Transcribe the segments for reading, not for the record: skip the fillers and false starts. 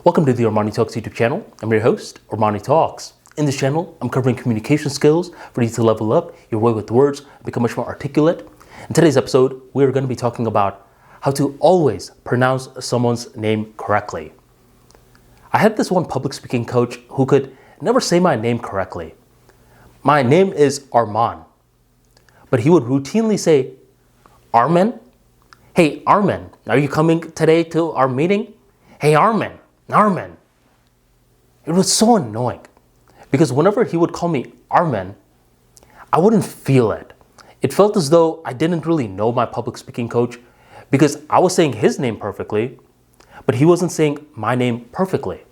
Welcome to the ArmaniTalks YouTube channel. I'm your host, ArmaniTalks. In this channel, I'm covering communication skills for you to level up your way with words and become much more articulate. In today's episode, we're going to be talking about how to always pronounce someone's name correctly. I had this one public speaking coach who could never say my name correctly. My name is Arman, but he would routinely say, Arman? Hey, Arman, are you coming today to our meeting? Hey, Arman. It was so annoying because whenever he would call me Arman, I wouldn't feel it. It felt as though I didn't really know my public speaking coach because I was saying his name perfectly, but he wasn't saying my name perfectly.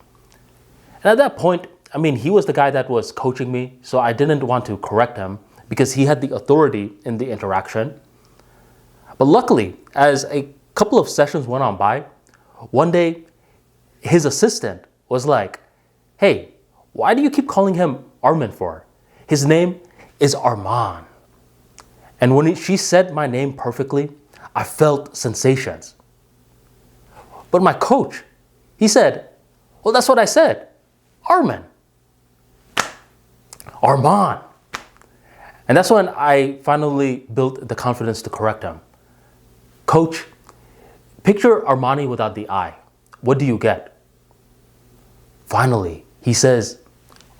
And at that point, he was the guy that was coaching me, so I didn't want to correct him because he had the authority in the interaction. But luckily, as a couple of sessions went on by, one day, his assistant was like, hey, why do you keep calling him Arman for? His name is Arman. And when she said my name perfectly, I felt sensations. But my coach, he said, well, that's what I said. Arman. And that's when I finally built the confidence to correct him. Coach, picture Armani without the I. What do you get? Finally, he says,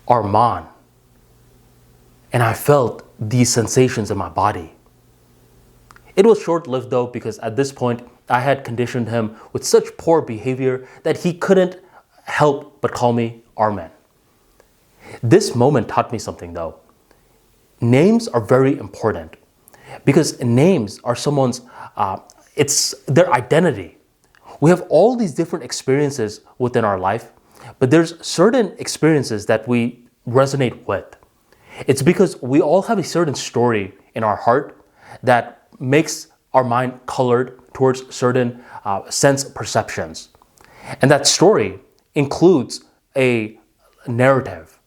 Arman. And I felt these sensations in my body. It was short-lived though, because at this point, I had conditioned him with such poor behavior that he couldn't help but call me Arman. This moment taught me something though. Names are very important because names are someone's, it's their identity. We have all these different experiences within our life, but there's certain experiences that we resonate with. It's because we all have a certain story in our heart that makes our mind colored towards certain sense perceptions. And that story includes a narrative.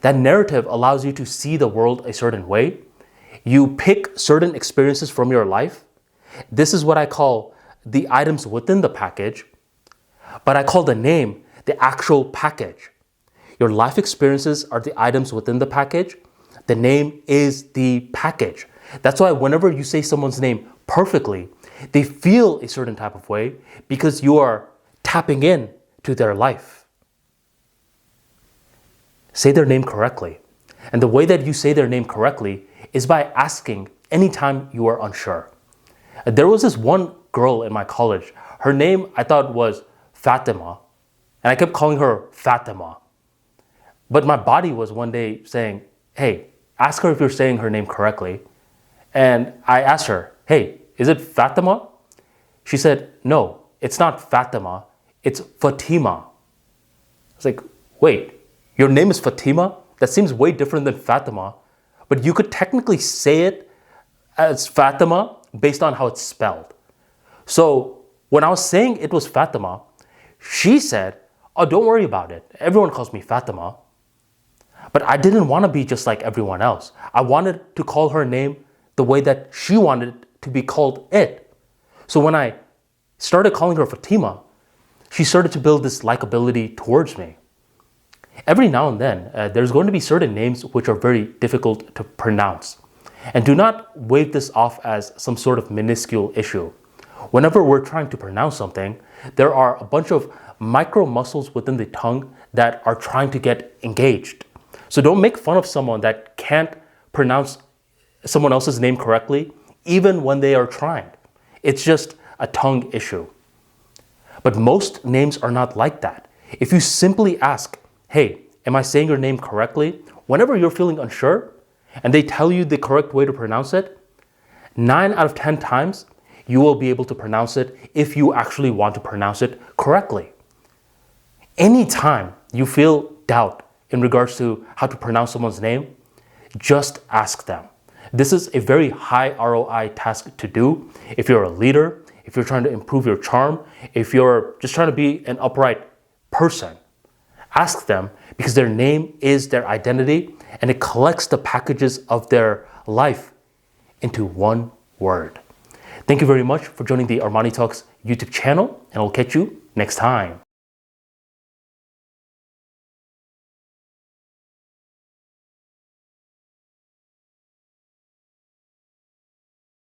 That narrative allows you to see the world a certain way. You pick certain experiences from your life. This is what I call the items within the package, but I call the name the actual package. Your life experiences are the items within the package. The name is the package. That's why whenever you say someone's name perfectly, they feel a certain type of way because you are tapping in to their life. Say their name correctly. And the way that you say their name correctly is by asking anytime you are unsure. There was this one girl in my college. Her name I thought was Fatima, and I kept calling her Fatima. But my body was one day saying, hey, ask her if you're saying her name correctly. And I asked her, hey, is it Fatima? She said, no, it's not Fatima, it's Fatima. I was like, wait, your name is Fatima? That seems way different than Fatima, but you could technically say it as Fatima based on how it's spelled. So when I was saying it was Fatima, she said, oh, don't worry about it. Everyone calls me Fatima. But I didn't want to be just like everyone else. I wanted to call her name the way that she wanted to be called it. So when I started calling her Fatima, she started to build this likability towards me. Every now and then, there's going to be certain names which are very difficult to pronounce. And do not wave this off as some sort of minuscule issue. Whenever we're trying to pronounce something, there are a bunch of micro muscles within the tongue that are trying to get engaged. So don't make fun of someone that can't pronounce someone else's name correctly, even when they are trying. It's just a tongue issue. But most names are not like that. If you simply ask, hey, am I saying your name correctly? Whenever you're feeling unsure, and they tell you the correct way to pronounce it, 9 out of 10 times, you will be able to pronounce it if you actually want to pronounce it correctly. Anytime you feel doubt in regards to how to pronounce someone's name, just ask them. This is a very high ROI task to do. If you're a leader, if you're trying to improve your charm, if you're just trying to be an upright person, ask them because their name is their identity and it collects the packages of their life into one word. Thank you very much for joining the ArmaniTalks YouTube channel, and I'll catch you next time.